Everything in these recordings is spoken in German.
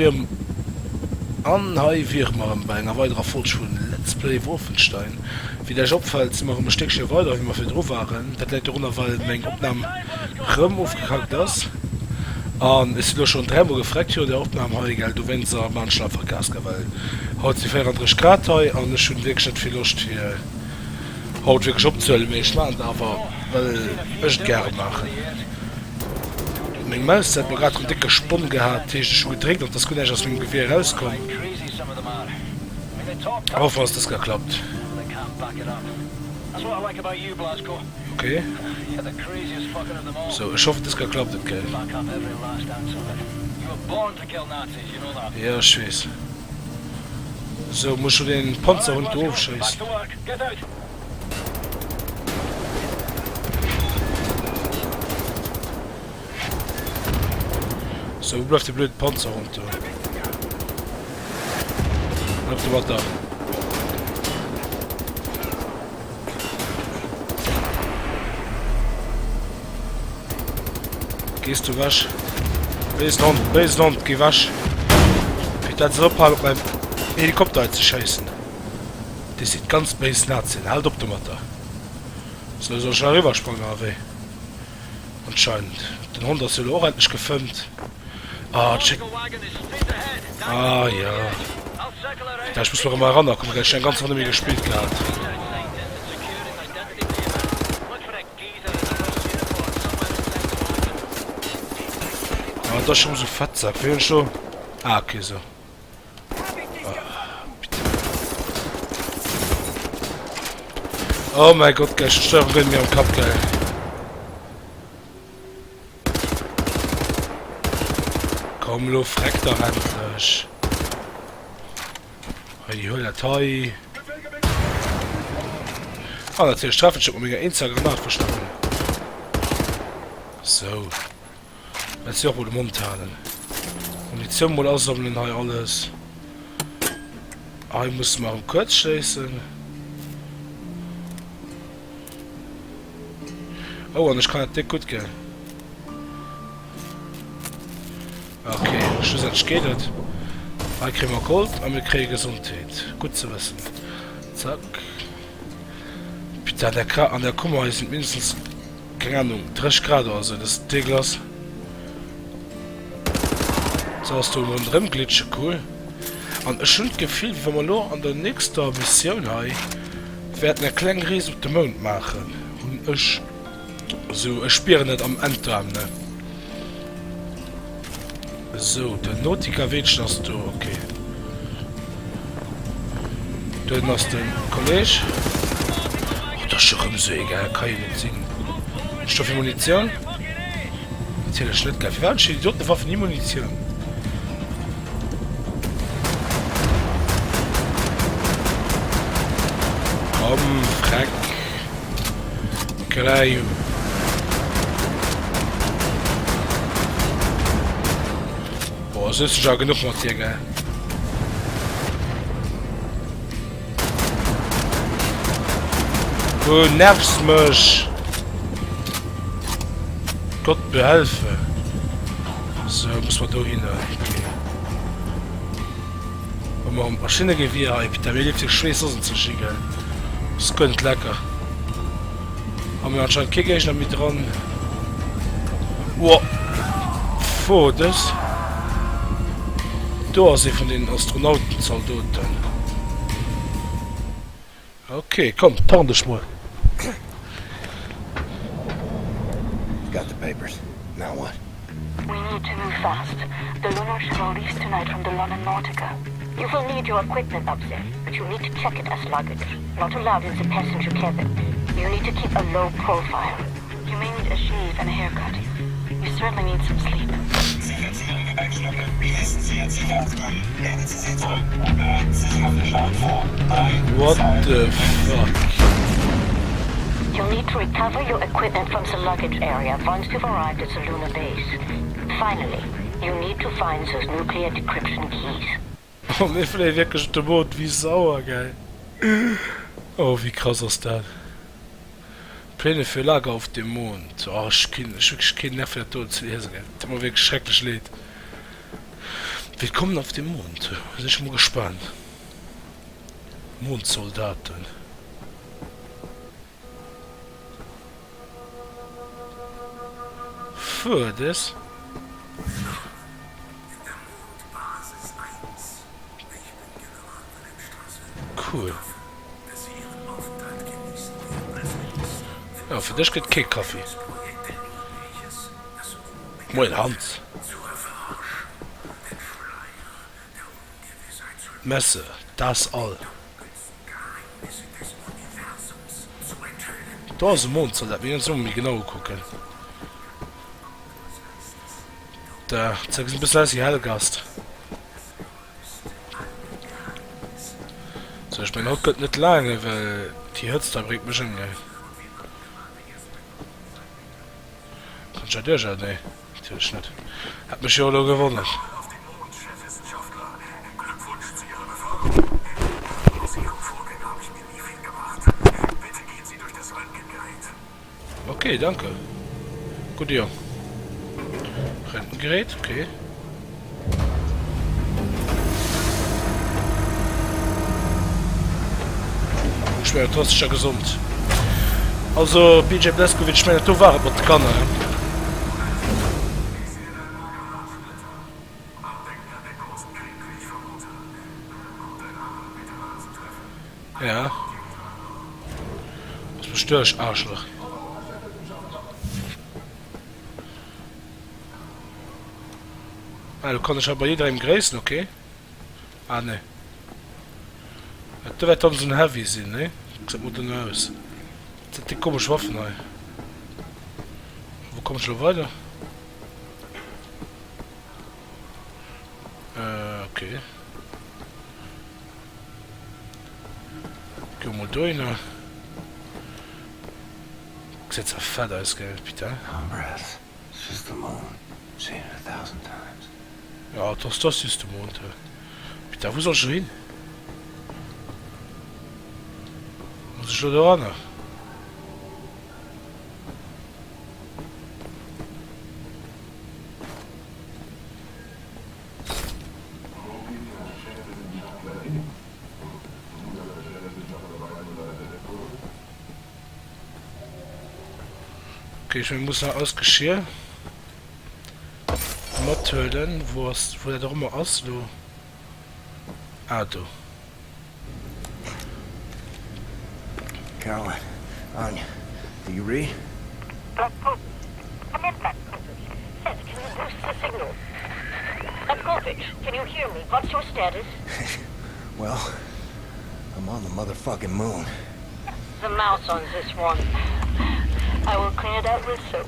wir an wir bei einer weiterer Fortschule Let's Play Wolfenstein. Wie der Job fällt immer ein Stückchen weiter, wie wir für drauf waren. Das lädt runter, weil mein Aufnahmen aufgekackt ist. Und es ist schon dreimal gefragt, der Aufnahme heute, gell, du wenn so manchmal vergasst, weil heute sie 34 Grad heute und es schon wirklich nicht viel Lust für heute wirklich abzuhören, ich meine, aber weil ich gerne mache. Mein Maus hat mir gerade einen dicken Sprung gehabt, den ich schon gedreht und das konnte ich aus dem Gewehr rauskommen. Ich hoffe, dass das geklappt. Okay. So, ich hoffe, das geklappt, okay. Ja, ich weiß. So, muss ich den Panzer und aufschießen. So, wo bleibt die blöde Panzer runter? Bleibt du was da? Gehst du wasch? Base Land, geh wasch. Ich dachte so paar beim Helikopter zu scheißen. Das sieht ganz base Nazi. Halt auf dem Matter. So soll schon rüberspringen, aber anscheinend. Den Hund hast du auch endlich gefilmt. Ah, check. Ah, ja. Da ich muss noch mal ran, da kommt gleich ein ganz anderes gespielt gehabt. Ah, das ist schon so Fettsack. Für schon. Ah, okay, so. Oh mein Gott, gleich Steuerung in mir am Kopf, geil. Komm, lo, freck doch endlich. Die Hölle, Toi. Ah, natürlich Strafe, ich hab mir mega Instagram nachverstanden. So. Jetzt auch wohl den Mund halten. Munition wohl aussammeln, hier alles. Ah, ich muss mal kurz schließen. Oh, und ich kann das gut gehen. Okay, schlussendlich geht das. Wir kriegen Gold und wir kriegen Gesundheit. Gut zu wissen. Zack. Bitte an der Kummer sind mindestens, keine Ahnung, 30 Grad oder so. Das ist Glas. So hast du einen drin glitschen, cool. Und es schon gefühlt, wie wenn wir nur an der nächsten Mission haben, werden eine kleine Reise auf den Mond machen. Und ich spüre nicht am Ende, ne? So, der Nautica Weg hast du, okay. Dann hast du den Kollege. Oh, das ist schon so egal, kann ich nicht sehen. Stoff für Munition? Natürlich nicht geil. Wir werden schon dort eine Waffe, nie Munition. Komm, Freck. Gleich. Das ist ja genug noch hier, gell? Du nervst mich! Gott behelfe! So, muss man da hin. Okay. Wenn man Maschinengewehr hat, da will ich die Schweiß zu schicken. Das könnte lecker. Haben wir anscheinend kein Gegner mit dran. Wow! Vor das. Da sind von den Astronauten-Soldaten. Okay, komm, tarn dich mal. Got the papers. Now what? We need to move fast. The Lunar shall leaves tonight from the London Nautica. You will need your equipment up there, but you need to check it as luggage. Not allowed in the passenger cabin. You need to keep a low profile. You may need a shave and a haircut. You certainly need some sleep. What the fuck? You'll need to recover your equipment from the luggage area once you've arrived at the lunar base. Finally, you need to find those nuclear decryption keys. Oh, mir vielleicht wirklich der Mond wie sauer, geil. Oh, wie krass ist das? Pläne für Lager auf dem Mond. Oh, ich wirklich keinen Nerv für Tod zu lesen, gell. Das ist immer wirklich schrecklich leid. Willkommen auf dem Mond. Bin ich mal gespannt. Mondsoldaten. Für das. Cool. Ja, für dich geht kein Kaffee. Moin Hans. Messe, das all. Da ist ein Mond, so dass wir uns um genau gucken. Da zeigt ein bisschen als die Hellgast. So, ich bin auch nicht lange, weil die Hitze da bringt mich schon geil. Kannst du dir ne? Natürlich nicht. Hat mich ja auch gewundert. Okay, danke. Gut, ja. Rentengerät, okay. Ich bin ja trotzdem gesund. Also, BJ Blazkowicz, ich meine, du warst aber die Kanne. Ja. Was bestör ich, Arschloch? Ah, du kannst aber jeder im Gräßen, okay? Ah, ne. Du wirst dann so ein Heavy sein, ne? Sieht gut aus. Das hat die komische Waffen, ne? Wo kommst du weiter? Okay. Geh mal durch, ne? Sieht so fett aus, gell, bitte? Comrades, it's just the moon. Seen it 1,000 times. Ja, das ist der Mond. Bitte, wo soll ich hin? Muss ich schon da ran? Okay, ich muss noch ausgeschirr. Töten, wo der doch immer aus, du. Ah, du. Caroline, Anya, do you read? Blackpool. Come in, Blackpool. Yes, can you boost the signal? Blazkowicz, can you hear me? What's your status? Well, I'm on the motherfucking moon. The mouse on this one. I will clean it out with soap.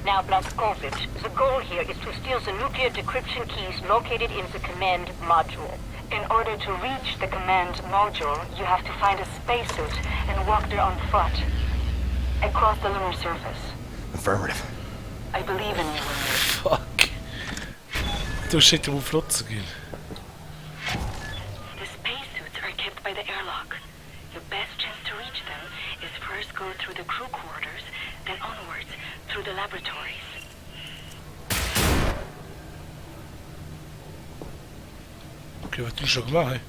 Now, Blazkowicz, the goal here is to steal the nuclear decryption keys located in the command module. In order to reach the command module, you have to find a spacesuit and walk there on foot. Across the lunar surface. Affirmative. I believe in you. Fuck. Du shit, um flott zu gehen. The spacesuits are kept by the airlock. Your best chance to reach them is first go through the crew quarters, then onwards through the laboratories. Okay, was du schon gemacht, ey?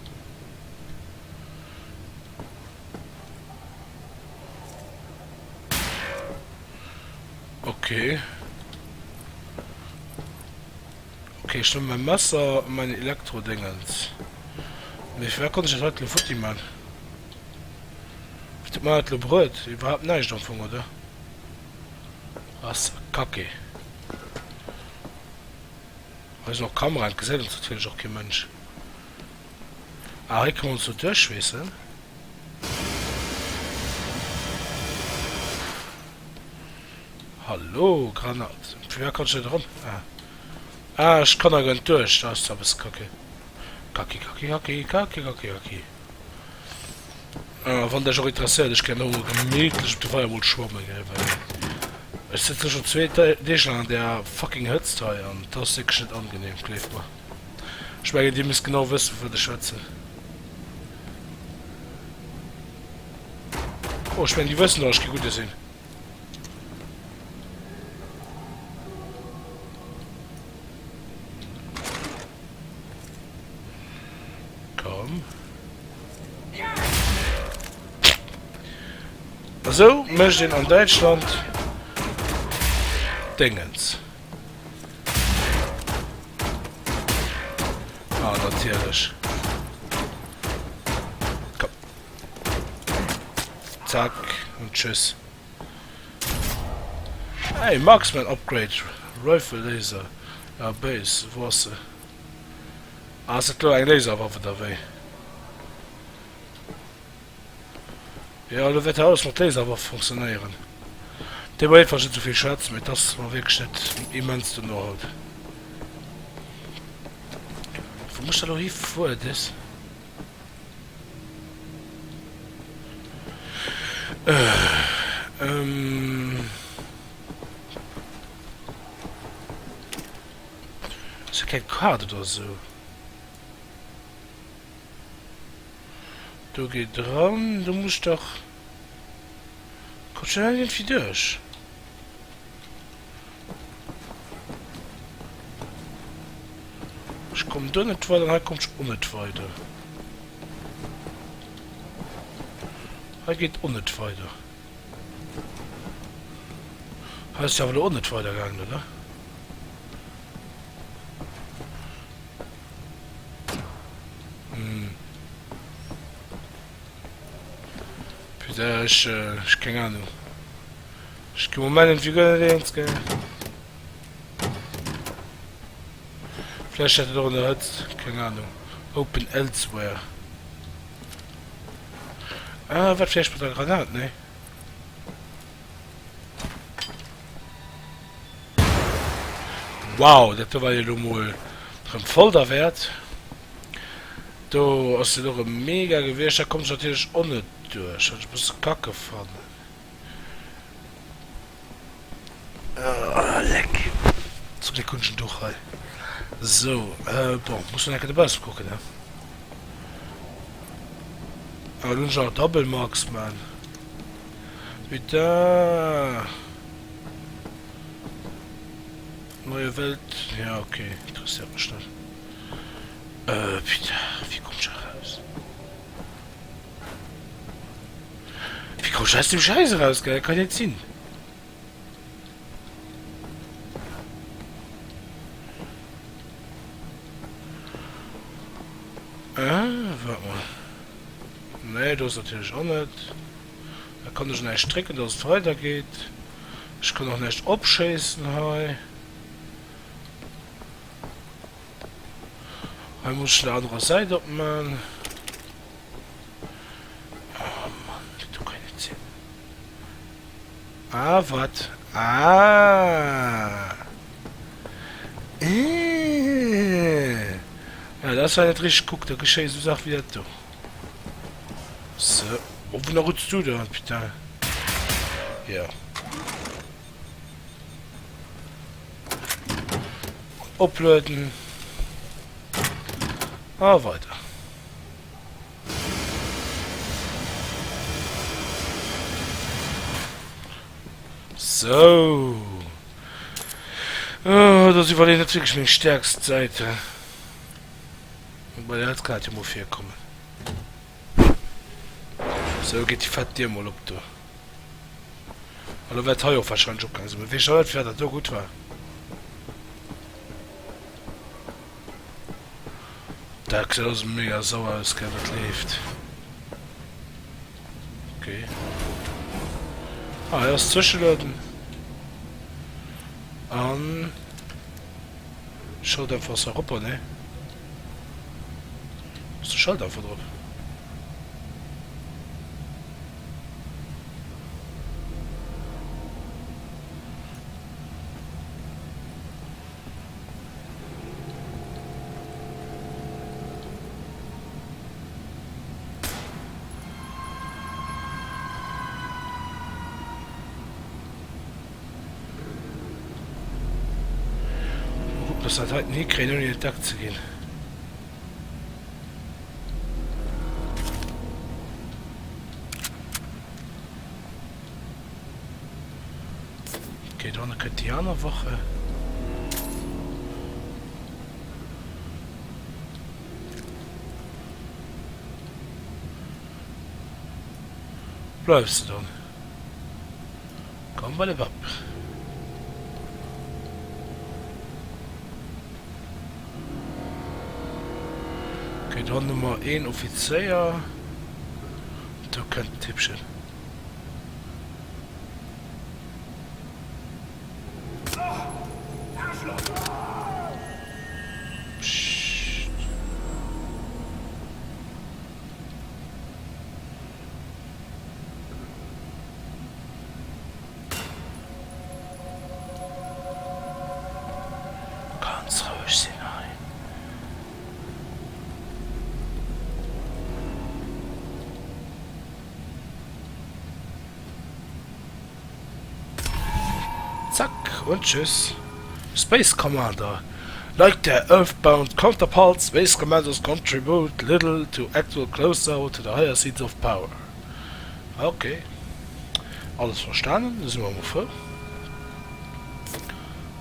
Okay. Okay, ich nehme mein Messer und meine Elektro-Dingens. Wie viel konnte ich das heute Futti machen? Ich mal heute Brot. Überhaupt nicht davon, oder? Was? Kacke. Da ist noch Kamera gesehen, das natürlich auch kein Mensch. Ah, hier kann man so durchschweißen. Hallo, Granat. Wer kann schon dran? Ah, ich kann da gar nicht durch. Das ist aber Kacke. Kacke. Wenn der schon interessiert, ich kann nur gemütlich auf der Feuerwehr schwimmen, gell, weil ich sitze schon 2 Tage an der fucking Hitze und das ist wirklich nicht angenehm, klebt mir. Ich meine, die müssen genau wissen, wofür die schwätzen. Oh, ich meine, die wissen doch, ich kann gut sehen. Komm. So, möchte ich an Deutschland Dingens. Ah, natürlich. Komm. Zack und tschüss. Hey, Marksman Upgrade. Rifle Laser. Ja, Base, wo ist sie? Ah, es ist klar ein Laserwaffe dabei. Ja, da wird alles mit Laserwaffe funktionieren. Der war einfach nicht so viel Schatz mit, das war wirklich nicht immens zu noch halt. Wo muss er doch hier vor das? Ist ja kein Karte oder so. Du gehst dran, du musst doch... Kommst du da irgendwie durch? Ich komm da nicht weiter, dann kommst du auch nicht weiter. Er geht auch nicht weiter. Heißt ja, aber auch nicht weitergegangen, oder? Ich keine Ahnung. Ich kann im Moment wie gut jetzt gehen. Vielleicht hat er doch eine Hütze, keine Ahnung. Open elsewhere. Ah, was vielleicht mit der Granate, ne? Wow, das war ja mal ein Folterwert. Du hast ja doch ein mega Gewehr, da kommst du natürlich auch nicht durch. Ich muss Kacke fahren. Oh, leck. Zum Glück kommst du durch, halt. So, boah, muss man ja den Bus gucken, ne? Aber du hast auch Double Marks, man. Wieder. Neue Welt. Ja, okay. Interessiert mich nicht. Bitte. Wie kommst du raus? Wie kommst du aus dem Scheiße raus, gell? Kann jetzt hin. Warte mal. Nee, das ist natürlich auch nicht. Da kann ich nicht strecken, dass es weitergeht. Ich kann auch nicht abschießen, hey. Dann muss ich die andere Seite abmachen. Oh Mann, du kannst nicht sehen. Ah, was? Ah. Ja, das war nicht richtig geguckt, da geschieht so Sachen wie das doch. So, wo rutschst du da, bitte? Ja. Uploaden. Ah, weiter. So. Oh, das war natürlich meine stärkste Seite. Weil er hat gerade immer 4 kommen. So geht die Fett dir mal ob du. Oder wird teuer wahrscheinlich auch ganz. Wie schon nicht, wer das so gut war. Da sieht aus mega sauer aus, gell, was lebt. Okay. Ah, erst zwischenladen. Schaut einfach so Europa, ne? Ist der Schalter einfach drauf. Das hat halt nie kriegen, um in den Tag zu gehen. Okay, da eine Katianer-Woche. bleibst du dann? Komm mal ab. Okay, dann Nummer 1 Offizier. Da könnte ein Tippchen. Psst. Ganz ruhig sein. Zack und tschüss. Space Commander. Like their Earthbound counterparts, Space Commanders contribute little to actual closer to the higher seats of power. Okay. Alles verstanden, das sind wir mal vor.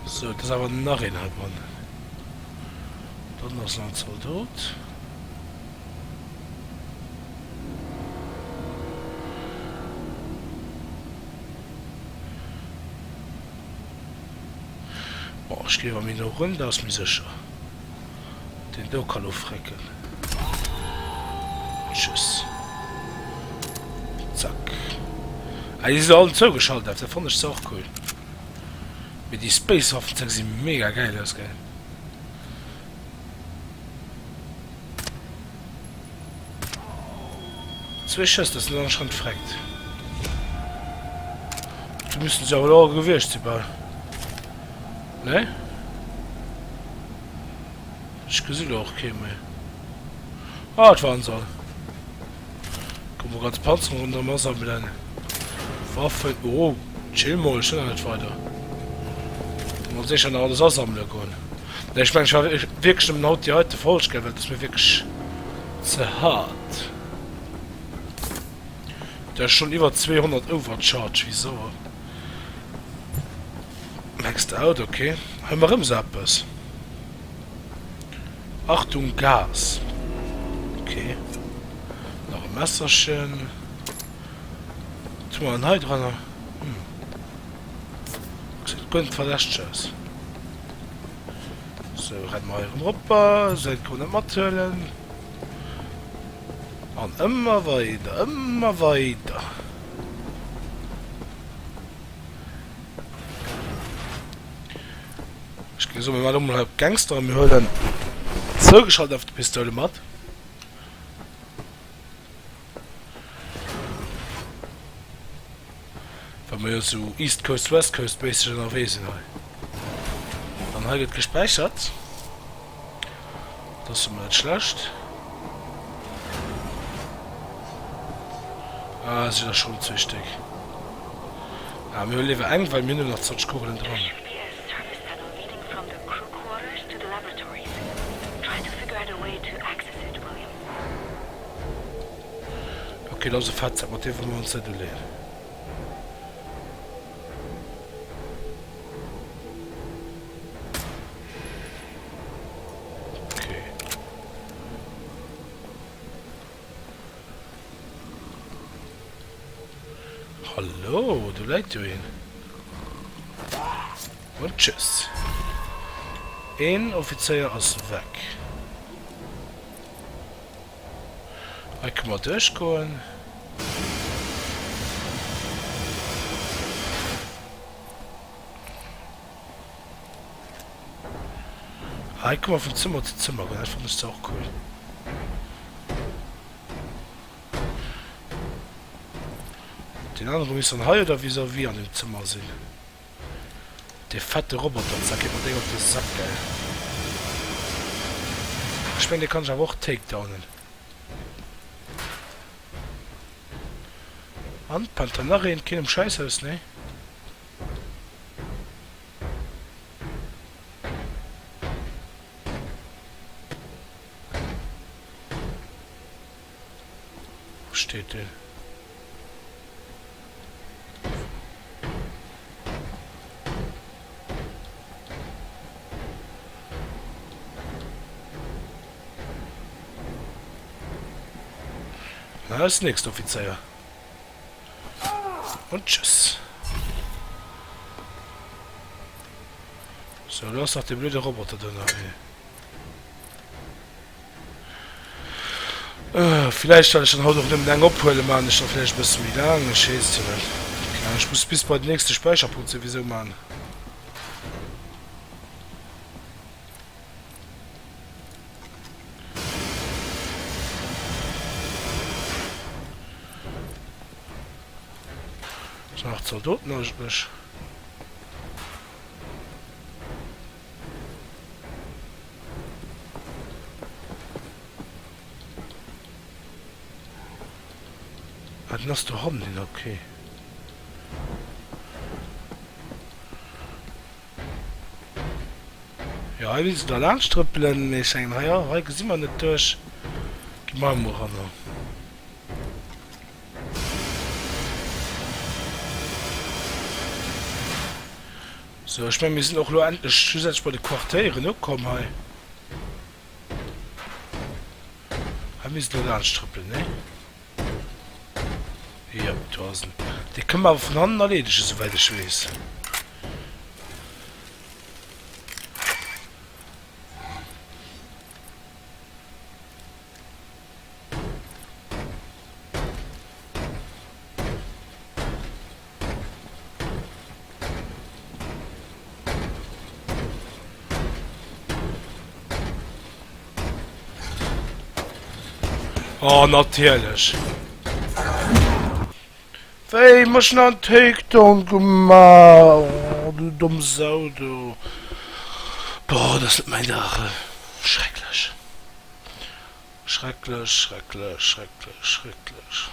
So, das ist aber nachhinein, Mann. Dann noch so ein Soldat. Boah, ich gehe mir noch runter, aus mir sicher. Den da kann ich frecken. Tschüss. Zack. Die sind alle zugeschaltet, das fand ich auch cool. Mit die Space-Waffen sind mega geil aus, gell. Zwei Schüsse, das sind dann schon gefreckt. Die müssen sich aber auch gewischt sein. Ne? Ich gesehen auch käme. Ah, das waren so. Guck mal, ganz Panzer und dann muss er mit einer Waffe. Oh, chill mal, schon nicht weiter. Man sich schon alles aussammeln können. Ne, ich meine, ich war wirklich im Not die heute falsch gewählt, das ist mir wirklich zu hart. Der ist schon über 200 Overcharge, wieso? Maxed out, okay. Haben wir im Zappes. Achtung, Gas. Okay. Noch ein Messerchen. Tun wir ein Hai dran. Sieht gut verdächtig aus. So, rennen wir hier rüber. Seid gut am Matteln. Und immer weiter, immer weiter. Ich gehe so mal um halb Gangster und wir hören zugeschaltet auf die Pistole matt. Wenn wir so East Coast, West Coast basisch unterwegs sind. Dann habe ich gespeichert. Das ist mal nicht schlecht. Ah, das ist ja schon zu wichtig. Ja, wir leben eng, weil wir nur noch 20 Kugeln dran. Okay, lass uns Fazit, was wir uns nicht lernen. Okay. Hallo, du leidest ja hin. Und tschüss. Ein Offizier ist weg. Ich kann mal durchgehen. Ich kann mal von Zimmer zu Zimmer gehen, das ist auch cool. Den anderen müssen dann hier oder vis-à-vis an dem Zimmer sehen. Der fette Roboter, sag ich mal, der auf den Sack, geil. Ich meine, der kann sich aber auch takedownen. Und Pantanare in keinem Scheißhaus, ne? Wo steht der? Na, ist nix, Offizier. Und tschüss. So, los nach dem blöde Roboter drin. Vielleicht soll ich dann heute auch nicht lang abholen, Mann. Ich noch vielleicht ein bisschen wie lange. Scheiße. Ja, ich muss bis bei den nächsten Speicherpunkt sowieso machen. Ich mach zwar dort noch nicht. Was hast du haben denn? Okay. Ja, wie sie da lang strippeln, ich denke, naja, heute sind wir nicht durch. Gib mal noch. So, ich meine, wir sind auch nur endlich zusätzlich bei den Quartieren, ne? Komm, hey. Wir müssen nur lang strippeln, ne? Ja, 1000. Die können wir voneinander erledigen, soweit ich weiß. Oh, natürlich. Wei, muss noch ein Takedown gemacht. Oh, du dumme Sau, du. Boah, das ist meine Sache. Schrecklich. Schrecklich, schrecklich, schrecklich, schrecklich.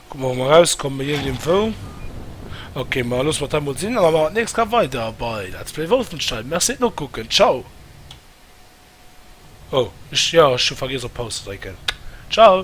Guck mal raus, kommen wir hier in den Film. Okay, mal los mit dem Sinn, aber nichts kann weiter bei Let's Play Wolfenstein. Merci noch gucken. Ciao. Oh, ich schon vergessen Pause drücken. Ciao.